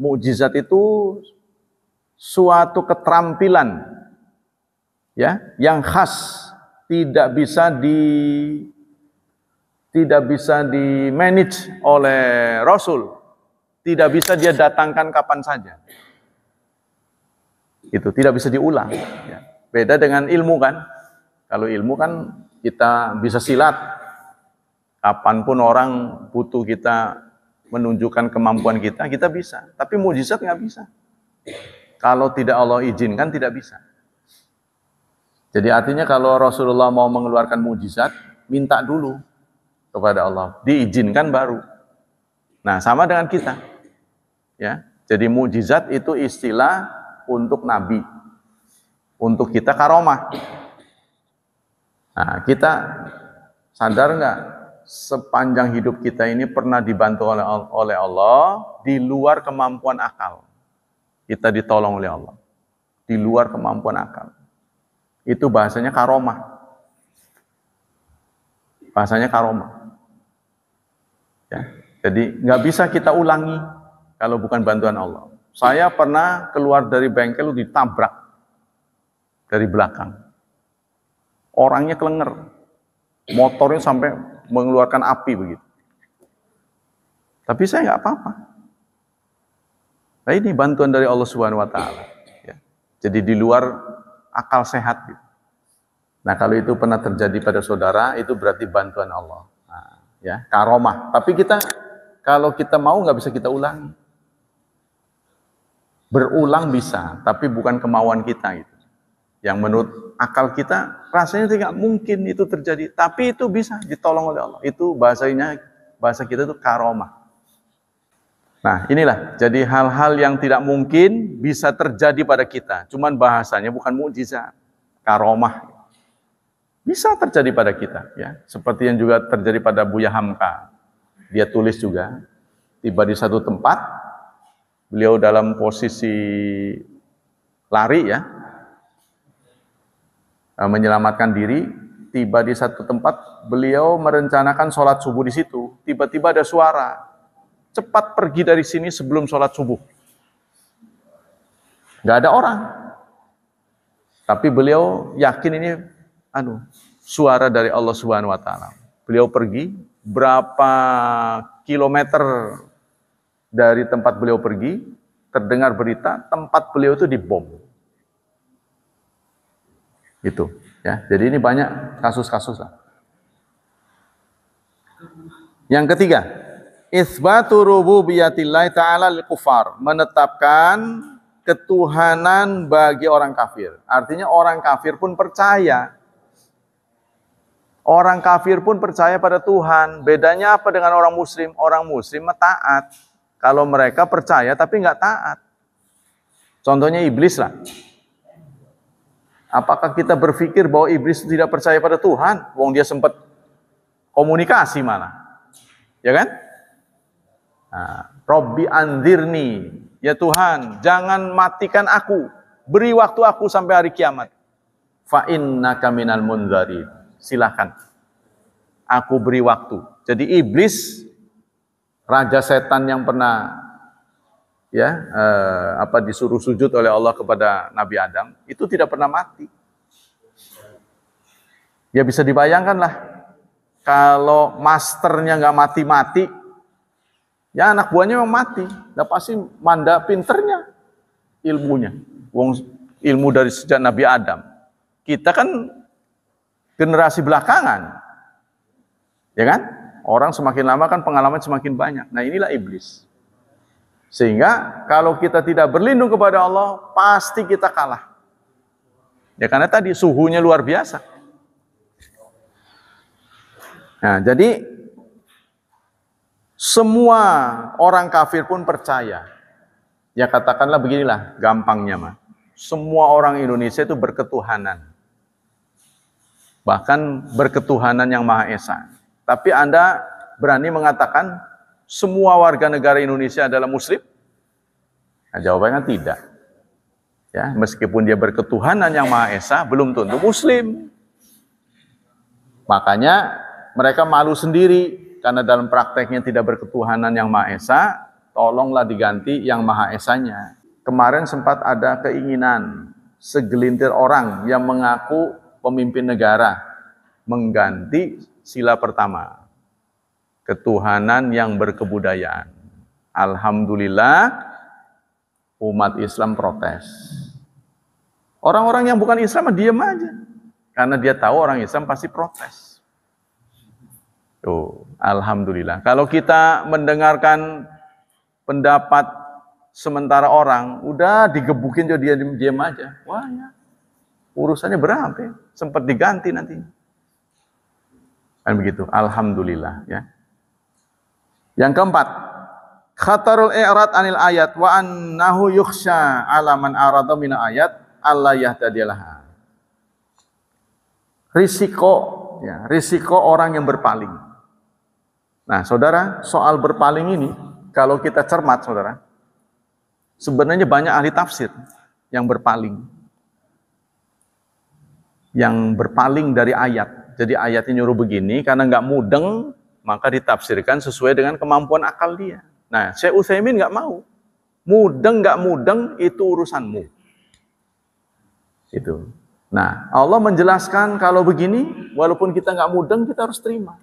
Mukjizat itu suatu keterampilan ya, yang khas tidak bisa di manage oleh Rasul, tidak bisa dia datangkan kapan saja. Itu tidak bisa diulang. Ya. Beda dengan ilmu kan. Kalau ilmu kan kita bisa silat. Kapanpun orang butuh kita menunjukkan kemampuan kita bisa. Tapi mukjizat nggak bisa. Kalau tidak Allah izinkan tidak bisa. Jadi artinya kalau Rasulullah mau mengeluarkan mukjizat, minta dulu kepada Allah, diizinkan baru. Nah, sama dengan kita. Ya. Jadi mukjizat itu istilah untuk nabi. Untuk kita karomah. Nah, kita sadar nggak sepanjang hidup kita ini pernah dibantu oleh Allah di luar kemampuan akal. Kita ditolong oleh Allah. Di luar kemampuan akal. Itu bahasanya karomah. Bahasanya karomah. Ya. Jadi nggak bisa kita ulangi kalau bukan bantuan Allah. Saya pernah keluar dari bengkel ditabrak dari belakang. Orangnya kelenger. Motornya sampai mengeluarkan api begitu. Tapi saya nggak apa-apa. Nah, ini bantuan dari Allah Subhanahu wa taala. Ya. Jadi di luar akal sehat. Gitu. Nah, kalau itu pernah terjadi pada saudara, itu berarti bantuan Allah. Nah, ya, karomah. Tapi kalau kita mau nggak bisa kita ulangi. Berulang bisa, tapi bukan kemauan kita. Gitu. Yang menurut akal kita rasanya tidak mungkin itu terjadi, tapi itu bisa ditolong oleh Allah. Itu bahasa kita itu karomah. Nah, inilah jadi hal-hal yang tidak mungkin bisa terjadi pada kita. Cuman bahasanya bukan mukjizat, karomah. Bisa terjadi pada kita, ya. Seperti yang juga terjadi pada Buya Hamka. Dia tulis juga, tiba di satu tempat, beliau dalam posisi lari, ya, menyelamatkan diri. Tiba di satu tempat, beliau merencanakan sholat subuh di situ. Tiba-tiba ada suara, cepat pergi dari sini sebelum sholat subuh. Gak ada orang. Tapi beliau yakin ini suara dari Allah Subhanahu wa taala. Beliau pergi berapa kilometer dari tempat beliau pergi, terdengar berita tempat beliau itu dibom. Gitu, ya. Jadi ini banyak kasus-kasus lah. Yang ketiga, Itsbatu rububiyyatillahi ta'ala lil kufar, menetapkan ketuhanan bagi orang kafir. Artinya orang kafir pun percaya. Orang kafir pun percaya pada Tuhan. Bedanya apa dengan orang muslim? Orang muslim taat. Kalau mereka percaya tapi nggak taat. Contohnya iblis lah. Apakah kita berpikir bahwa iblis tidak percaya pada Tuhan? Wong dia sempat komunikasi malah. Ya kan? Robbi anzirni, ya Tuhan, jangan matikan aku, beri waktu aku sampai hari kiamat. Fa innaka minal munzarin, silakan, aku beri waktu. Jadi iblis, raja setan yang pernah disuruh sujud oleh Allah kepada Nabi Adam, itu tidak pernah mati. Ya bisa dibayangkan lah, kalau masternya nggak mati-mati, ya anak buahnya memang mati. Udah pasti manda pinternya ilmunya. Ilmu dari sejak Nabi Adam. Kita kan generasi belakangan. Ya kan? Orang semakin lama kan pengalaman semakin banyak. Nah, inilah iblis. Sehingga kalau kita tidak berlindung kepada Allah, pasti kita kalah. Ya karena tadi suhunya luar biasa. Nah, jadi semua orang kafir pun percaya. Ya katakanlah beginilah gampangnya mah. Semua orang Indonesia itu berketuhanan. Bahkan berketuhanan yang Maha Esa. Tapi Anda berani mengatakan semua warga negara Indonesia adalah muslim? Nah, jawabannya tidak. Ya, meskipun dia berketuhanan yang Maha Esa, belum tentu muslim. Makanya mereka malu sendiri. Karena dalam prakteknya tidak berketuhanan yang Maha Esa, tolonglah diganti yang Maha Esanya. Kemarin sempat ada keinginan segelintir orang yang mengaku pemimpin negara mengganti sila pertama, ketuhanan yang berkebudayaan. Alhamdulillah umat Islam protes. Orang-orang yang bukan Islam diam aja, karena dia tahu orang Islam pasti protes. Tuh, alhamdulillah. Kalau kita mendengarkan pendapat sementara orang, udah digebukin jadi dia diam aja. Wah ya, urusannya berapa? Sempat diganti nanti. Kan begitu. Alhamdulillah ya. Yang keempat, khatarul i'rad anil ayat wa annahu yukhsha ala man arada min ayat alla yahtadilaha. Risiko orang yang berpaling. Nah, saudara, soal berpaling ini kalau kita cermat, saudara, sebenarnya banyak ahli tafsir yang berpaling dari ayat. Jadi ayatnya nyuruh begini, karena nggak mudeng, maka ditafsirkan sesuai dengan kemampuan akal dia. Nah, Syekh Utsaimin nggak mau. Mudeng nggak mudeng itu urusanmu. Itu. Nah, Allah menjelaskan kalau begini, walaupun kita nggak mudeng, kita harus terima.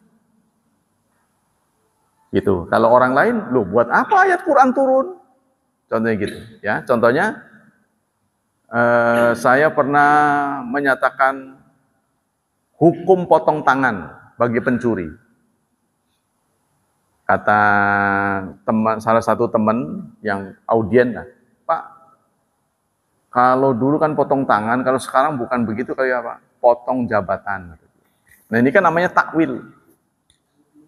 Gitu. Kalau orang lain, loh buat apa ayat Quran turun? Contohnya gitu, ya. Contohnya, saya pernah menyatakan hukum potong tangan bagi pencuri. Kata salah satu teman yang audien, Pak, kalau dulu kan potong tangan, kalau sekarang bukan begitu, kayak apa? Potong jabatan. Nah ini kan namanya takwil.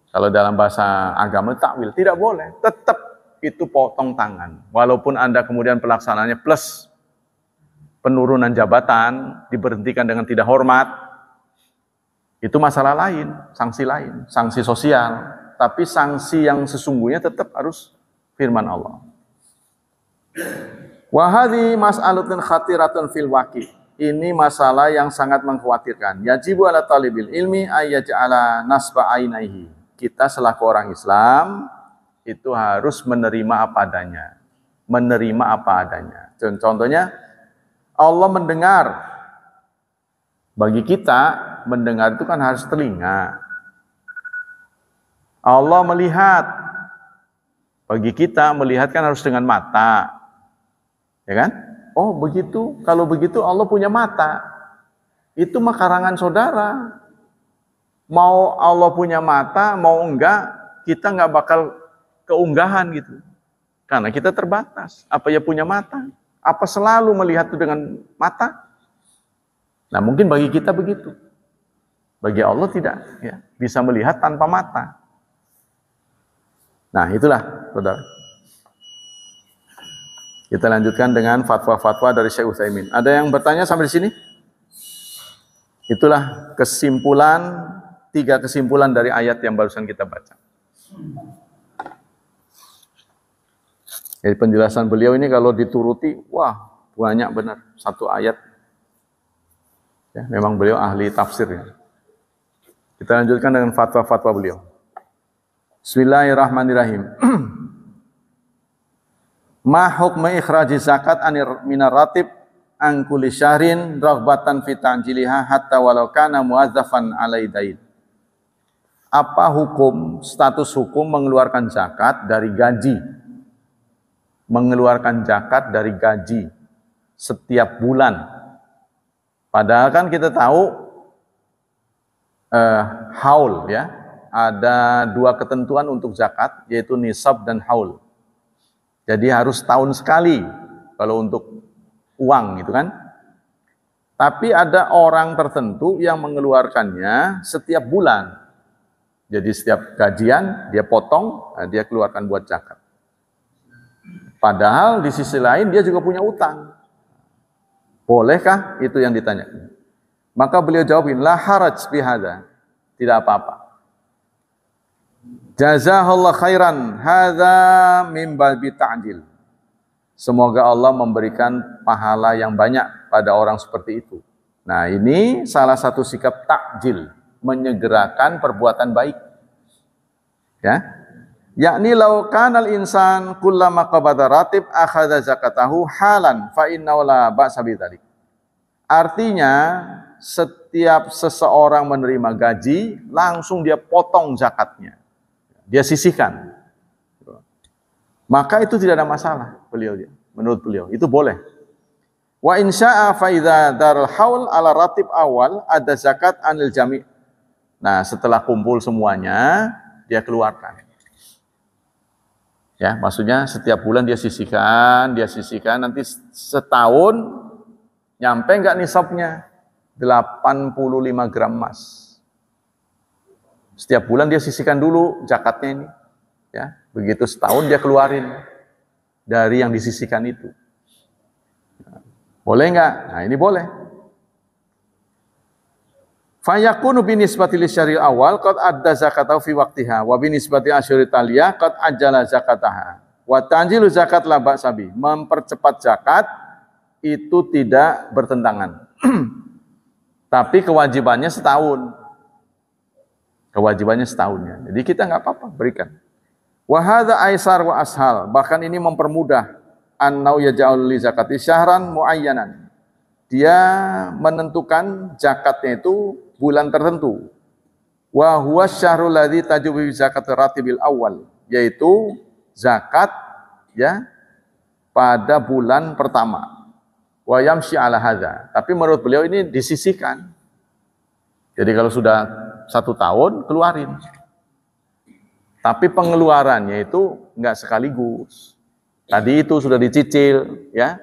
Kalau dalam bahasa agama takwil, tidak boleh. Tetap itu potong tangan. Walaupun Anda kemudian pelaksanaannya plus penurunan jabatan, diberhentikan dengan tidak hormat, itu masalah lain, sanksi sosial. Tapi sanksi yang sesungguhnya tetap harus firman Allah. Wa hadhi mas'alatun khatiratun fil waqi. Ini masalah yang sangat mengkhawatirkan. Yajibu ala talibil ilmi ayyaj'ala nasba ainaihi. Kita selaku orang Islam itu harus menerima apa adanya. Menerima apa adanya. Contohnya Allah mendengar. Bagi kita mendengar itu kan harus telinga. Allah melihat. Bagi kita melihat kan harus dengan mata. Ya kan? Oh begitu, kalau begitu Allah punya mata. Itu mah karangan saudara. Mau Allah punya mata, mau enggak, kita enggak bakal keunggahan gitu. Karena kita terbatas. Apa ya punya mata? Apa selalu melihat itu dengan mata? Nah mungkin bagi kita begitu. Bagi Allah tidak. Ya. Bisa melihat tanpa mata. Nah itulah saudara. Kita lanjutkan dengan fatwa-fatwa dari Syekh Utsaimin. Ada yang bertanya sampai di sini? Itulah kesimpulan, 3 kesimpulan dari ayat yang barusan kita baca. Jadi penjelasan beliau ini kalau dituruti, wah banyak benar. 1 ayat. Ya, memang beliau ahli tafsir. Ya. Kita lanjutkan dengan fatwa-fatwa beliau. Bismillahirrahmanirrahim. Ma hukma ikhraji zakat anir minar ratib an kulli syahrin raghbatan fi ta'jiliha hatta walau kana muazzafan alai dain. Apa status hukum mengeluarkan zakat dari gaji? Mengeluarkan zakat dari gaji setiap bulan. Padahal kan kita tahu haul ya. Ada 2 ketentuan untuk zakat, yaitu nisab dan haul. Jadi harus tahun sekali kalau untuk uang gitu kan. Tapi ada orang tertentu yang mengeluarkannya setiap bulan. Jadi setiap gajian dia potong, dia keluarkan buat zakat. Padahal di sisi lain dia juga punya utang. Bolehkah? Itu yang ditanya. Maka beliau jawabin, la haraj bihada. Tidak apa-apa. Jazakallahu khairan, hadza min babi ta'jil. Semoga Allah memberikan pahala yang banyak pada orang seperti itu. Nah, ini salah satu sikap takjil, menyegerakan perbuatan baik. Ya. Yakni law kanal insan kullama qabada ratib akhadha zakatahu halan fa innahu la ba'sa bidzalik. Artinya, setiap seseorang menerima gaji, langsung dia potong zakatnya. Dia sisihkan. Maka itu tidak ada masalah menurut beliau. Itu boleh. Wa insya'a fa idza darul haul ala ratib awal ada zakat anil jami'. Nah, setelah kumpul semuanya, dia keluarkan. Ya, maksudnya setiap bulan dia sisihkan, nanti setahun nyampe enggak nisabnya? 85 gram emas. Setiap bulan dia sisihkan dulu zakatnya ini. Ya, begitu setahun dia keluarin dari yang disisihkan itu. Boleh enggak? Nah, ini boleh. Fayakunu binisbati lisyaril awal qad adda zakatahu fi waqtiha wa binisbati asyuri taliyah qad ajjala zakataha. Wa tanjilu zakat la ba'sabi. Mempercepat zakat itu tidak bertentangan. Tapi kewajibannya setahun. Kewajibannya setahunnya. Jadi kita enggak apa-apa berikan. Wa hadza aisar wa ashal. Bahkan ini mempermudah annau yaj'al li zakati syahran muayyanan. Dia menentukan zakatnya itu bulan tertentu. Wa huwa syahrul ladzi tajibu zakat ratibil awal, yaitu zakat ya pada bulan pertama. Wa yamshi ala hadza. Tapi menurut beliau ini disisihkan. Jadi kalau sudah 1 tahun keluarin. Tapi pengeluarannya itu enggak sekaligus. Tadi itu sudah dicicil, ya.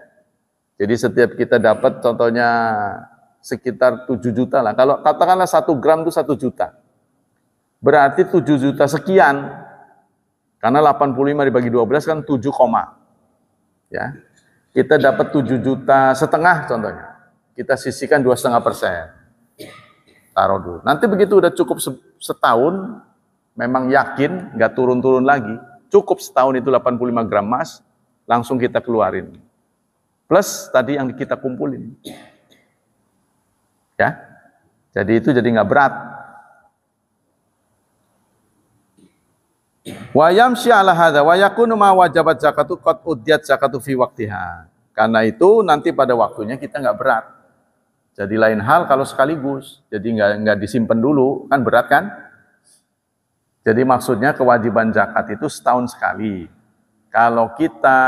Jadi setiap kita dapat contohnya sekitar 7 juta lah. Kalau katakanlah 1 gram itu 1 juta. Berarti 7 juta sekian. Karena 85 dibagi 12 kan 7, ya. Kita dapat 7 juta setengah contohnya. Kita sisihkan 2,5%. Taruh dulu. Nanti begitu udah cukup setahun, memang yakin nggak turun-turun lagi, cukup setahun itu 85 gram emas, langsung kita keluarin. Plus tadi yang kita kumpulin. Ya, jadi itu jadi nggak berat. Wa yamshi ala hadza wa yakunu ma wajabat zakatu qad uddiyat zakatu fi waqtiha. Karena itu nanti pada waktunya kita nggak berat. Jadi lain hal kalau sekaligus, jadi nggak disimpan dulu, kan berat kan? Jadi maksudnya kewajiban zakat itu setahun sekali. Kalau kita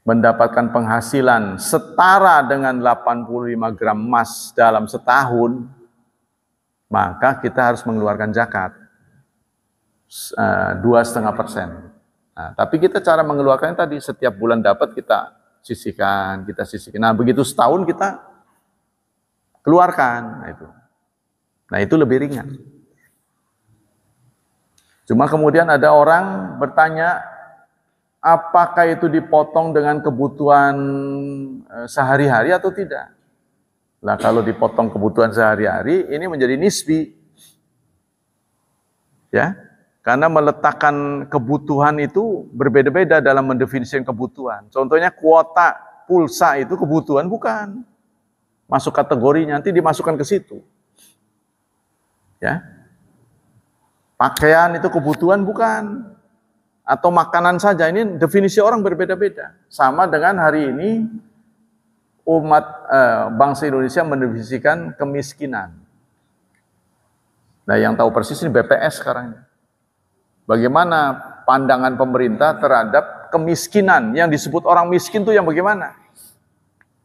mendapatkan penghasilan setara dengan 85 gram emas dalam setahun, maka kita harus mengeluarkan zakat 2,5%. Nah, tapi kita cara mengeluarkannya tadi setiap bulan dapat kita sisihkan. Nah, begitu setahun kita keluarkan. Nah, itu lebih ringan. Cuma kemudian ada orang bertanya, apakah itu dipotong dengan kebutuhan sehari-hari atau tidak? Nah, kalau dipotong kebutuhan sehari-hari, ini menjadi nisbi. Ya, karena meletakkan kebutuhan itu berbeda-beda dalam mendefinisikan kebutuhan. Contohnya kuota pulsa itu kebutuhan bukan. Masuk kategorinya, nanti dimasukkan ke situ. Ya. Pakaian itu kebutuhan bukan. Atau makanan saja, ini definisi orang berbeda-beda. Sama dengan hari ini umat bangsa Indonesia mendefinisikan kemiskinan. Nah, yang tahu persis ini BPS sekarang. Bagaimana pandangan pemerintah terhadap kemiskinan? Yang disebut orang miskin itu yang bagaimana?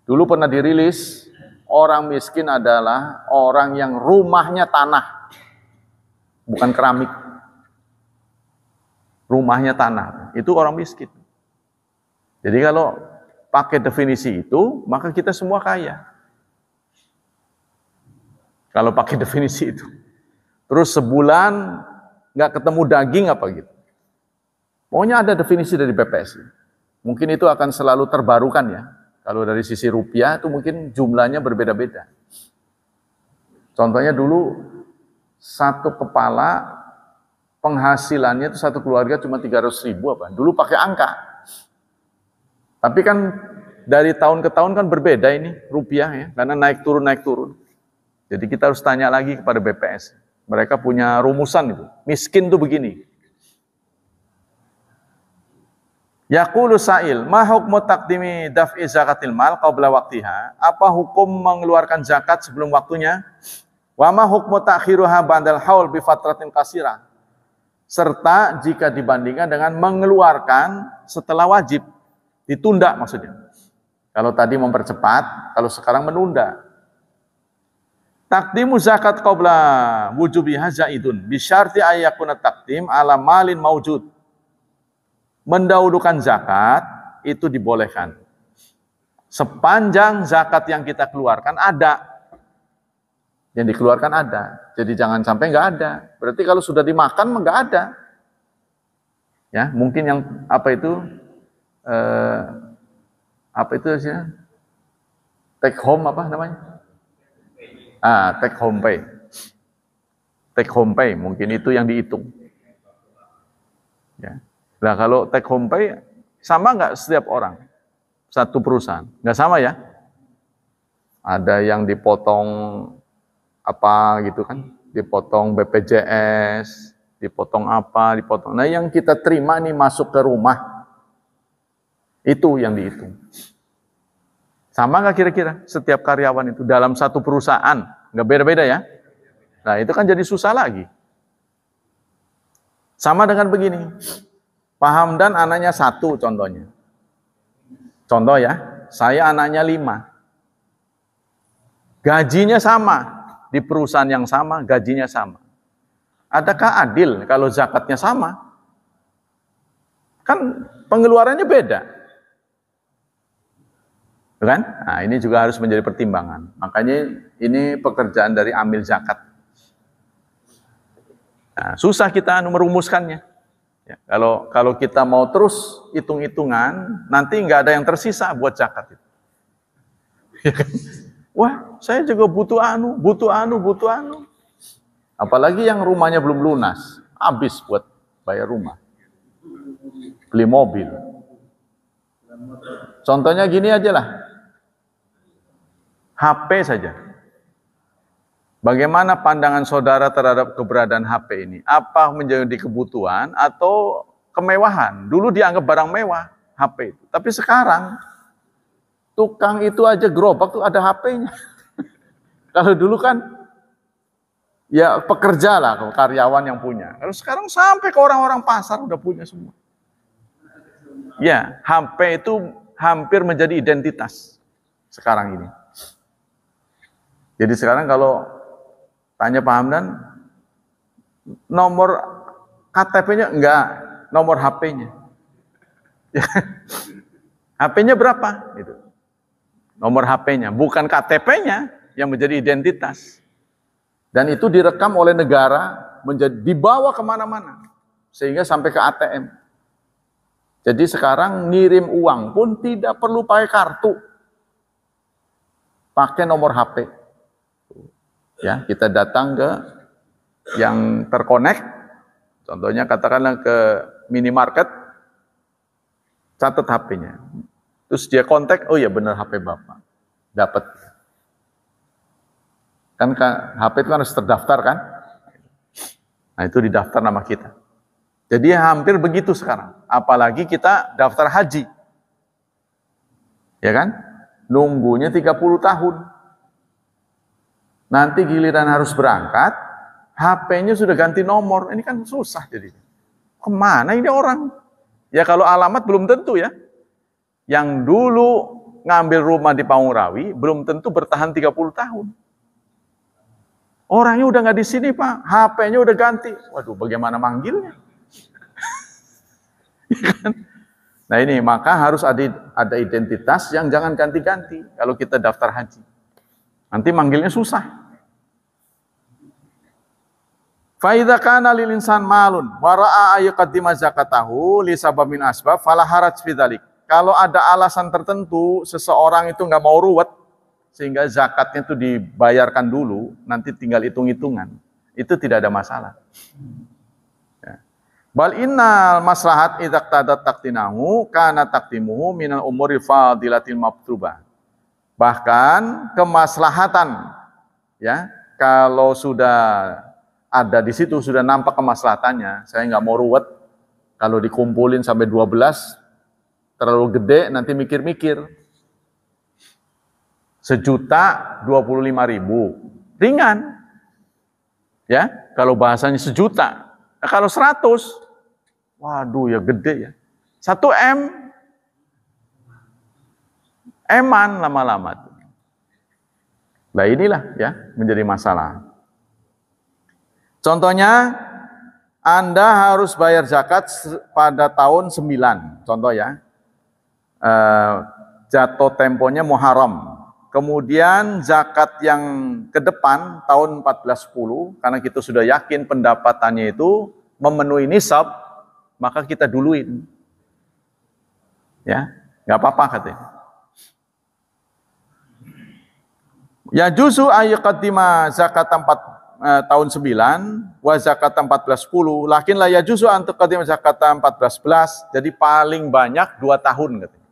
Dulu pernah dirilis, orang miskin adalah orang yang rumahnya tanah, bukan keramik. Rumahnya tanah, itu orang miskin. Jadi kalau pakai definisi itu, maka kita semua kaya. Kalau pakai definisi itu. Terus sebulan nggak ketemu daging apa gitu. Pokoknya ada definisi dari BPS. Mungkin itu akan selalu terbarukan ya. Kalau dari sisi rupiah itu mungkin jumlahnya berbeda-beda. Contohnya dulu satu kepala penghasilannya itu satu keluarga cuma 300.000 apa. Dulu pakai angka. Tapi kan dari tahun ke tahun kan berbeda ini rupiah ya. Karena naik turun. Jadi kita harus tanya lagi kepada BPS. Mereka punya rumusan itu. Miskin tuh begini. Yaqulu sa'il, ma hukmu taqdimi daf'i zakatil mal qabla waqtiha? Apa hukum mengeluarkan zakat sebelum waktunya? Wa ma hukmu ta'khiruha ba'dal haul bi fatratin qasirah? Serta jika dibandingkan dengan mengeluarkan setelah wajib, ditunda maksudnya. Kalau tadi mempercepat, kalau sekarang menunda. Taqdimu zakat qabla wujubiha zaidun bi syarti ayyakuna taqdim ala malin maujud. Mendahulukan zakat itu dibolehkan sepanjang zakat yang kita keluarkan ada, yang dikeluarkan ada. Jadi jangan sampai nggak ada. Berarti kalau sudah dimakan nggak ada. Ya mungkin yang apa itu sih? Take home apa namanya? Take home pay. Take home pay mungkin itu yang dihitung. Ya. Nah kalau take home pay sama nggak setiap orang? Satu perusahaan? Nggak sama ya? Ada yang dipotong apa gitu kan? Dipotong BPJS, dipotong apa, dipotong. Nah yang kita terima nih masuk ke rumah, itu yang dihitung. Sama nggak kira-kira setiap karyawan itu dalam satu perusahaan? Nggak beda-beda ya? Nah itu kan jadi susah lagi. Sama dengan begini. Pak Hamdan anaknya 1 contohnya. Contoh ya, saya anaknya 5. Gajinya sama, di perusahaan yang sama, gajinya sama. Adakah adil kalau zakatnya sama? Kan pengeluarannya beda. Kan? Nah, ini juga harus menjadi pertimbangan. Makanya ini pekerjaan dari amil zakat. Nah, susah kita merumuskannya. Ya, kalau kita mau terus hitung-hitungan, nanti nggak ada yang tersisa buat zakat itu. Ya kan? Wah, saya juga butuh anu. Apalagi yang rumahnya belum lunas, habis buat bayar rumah, beli mobil. Contohnya gini aja lah, HP saja. Bagaimana pandangan saudara terhadap keberadaan HP ini? Apa menjadi kebutuhan atau kemewahan? Dulu dianggap barang mewah, HP itu. Tapi sekarang, tukang itu aja gerobak tuh ada HP-nya. Kalau dulu kan, ya pekerja lah, karyawan yang punya. Kalau sekarang sampai ke orang-orang pasar udah punya semua. Ya, HP itu hampir menjadi identitas sekarang ini. Jadi sekarang kalau tanya Pak Hamdan, nomor KTP-nya enggak, nomor HP-nya. HP-nya berapa? Gitu. Nomor HP-nya, bukan KTP-nya yang menjadi identitas. Dan itu direkam oleh negara, dibawa kemana-mana. Sehingga sampai ke ATM. Jadi sekarang ngirim uang pun tidak perlu pakai kartu. Pakai nomor HP. Ya, kita datang ke yang terkonek, contohnya katakanlah ke minimarket, catat HP-nya. Terus dia kontak, oh ya benar HP Bapak. Dapat. Kan HP itu kan harus terdaftar kan? Nah itu didaftar nama kita. Jadi hampir begitu sekarang. Apalagi kita daftar haji. Ya kan? Nunggunya 30 tahun. Nanti giliran harus berangkat, HP-nya sudah ganti nomor. Ini kan susah jadi. Kemana ini orang? Ya kalau alamat belum tentu ya. Yang dulu ngambil rumah di Pangurawi, belum tentu bertahan 30 tahun. Orangnya udah nggak di sini Pak, HP-nya udah ganti. Waduh, bagaimana manggilnya? Nah ini, maka harus ada identitas yang jangan ganti-ganti kalau kita daftar haji. Nanti manggilnya susah. Fa idza kana lil insan malun wa ra'a ayqaddima zakatahu li sababin asbab fala haraj fi dzalik. Kalau ada alasan tertentu seseorang itu nggak mau ruwet sehingga zakatnya itu dibayarkan dulu, nanti tinggal hitung-hitungan. Itu tidak ada masalah. Ya. Bal innal maslahat idza qtadat taqtinahu kana taqdimuhu minal umuri fadilatil maktubah. Bahkan kemaslahatan, ya, kalau sudah ada di situ, sudah nampak kemaslahatannya, saya nggak mau ruwet, kalau dikumpulin sampai 12, Terlalu gede nanti mikir-mikir. 1.025.000 ringan. Ya, kalau bahasanya 1.000.000. Nah, kalau 100, waduh ya gede ya. 1 M, eman lama-lama. Nah inilah ya menjadi masalah. Contohnya, Anda harus bayar zakat pada tahun 9. Contoh ya, jatuh temponya Muharram. Kemudian zakat yang ke depan tahun 1410, karena kita sudah yakin pendapatannya itu memenuhi nisab, maka kita duluin. Ya, nggak apa-apa katanya. Ya juzu ayyuqaddima zakat tahun 9 wa zakat 1410, lakin la ya juzu an tuqaddima zakat 1411, jadi paling banyak 2 tahun katanya.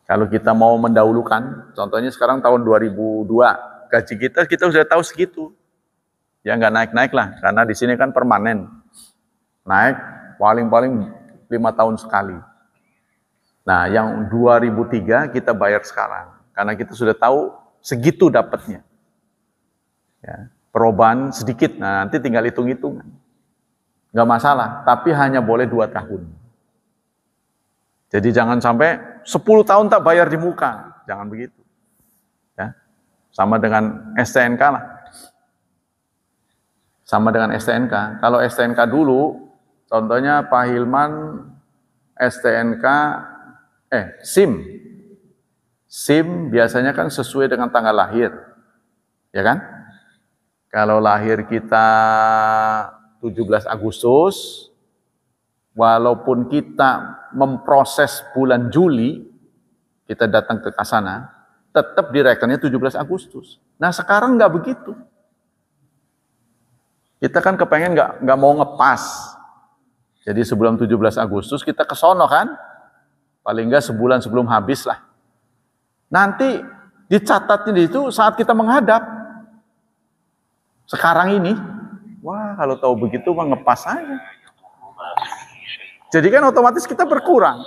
Kalau kita mau mendahulukan, contohnya sekarang tahun 2002, gaji kita sudah tahu segitu. Ya nggak naik-naik lah, karena di sini kan permanen. Naik paling-paling 5 tahun sekali. Nah, yang 2003 kita bayar sekarang, karena kita sudah tahu segitu dapatnya. Ya, perubahan sedikit, nah nanti tinggal hitung-hitungan. Nggak masalah, tapi hanya boleh 2 tahun. Jadi jangan sampai 10 tahun tak bayar di muka, jangan begitu. Ya, sama dengan STNK lah. Sama dengan STNK. Kalau STNK dulu, contohnya Pak Hilman STNK, SIM. SIM biasanya kan sesuai dengan tanggal lahir, ya kan? Kalau lahir kita 17 Agustus, walaupun kita memproses bulan Juli, kita datang ke Kasana, tetap direkannya 17 Agustus. Nah sekarang nggak begitu. Kita kan kepengen nggak mau ngepas. Jadi sebelum 17 Agustus kita ke sono kan, paling nggak sebulan sebelum habis lah. Nanti dicatatnya itu saat kita menghadap. Sekarang ini, wah kalau tahu begitu mah ngepas aja. Jadi kan otomatis kita berkurang.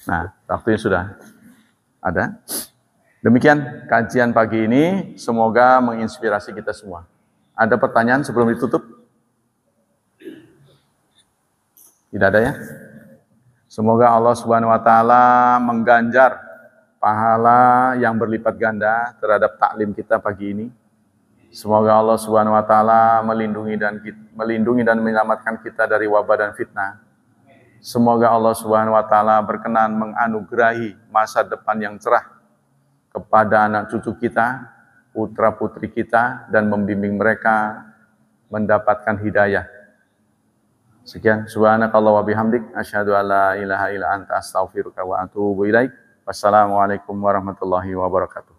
Nah, waktunya sudah ada. Demikian kajian pagi ini, semoga menginspirasi kita semua. Ada pertanyaan sebelum ditutup? Tidak ada ya? Semoga Allah Subhanahu wa taala mengganjar pahala yang berlipat ganda terhadap taklim kita pagi ini. Semoga Allah Subhanahu wa taala melindungi dan menyelamatkan kita dari wabah dan fitnah. Semoga Allah Subhanahu wa taala berkenan menganugerahi masa depan yang cerah kepada anak cucu kita, putra-putri kita, dan membimbing mereka mendapatkan hidayah. Sekian, subhanakallah wa bihamdik, asyhadu an la ilaha illa anta astaghfiruka wa atubu ilaik. Wassalamualaikum warahmatullahi wabarakatuh.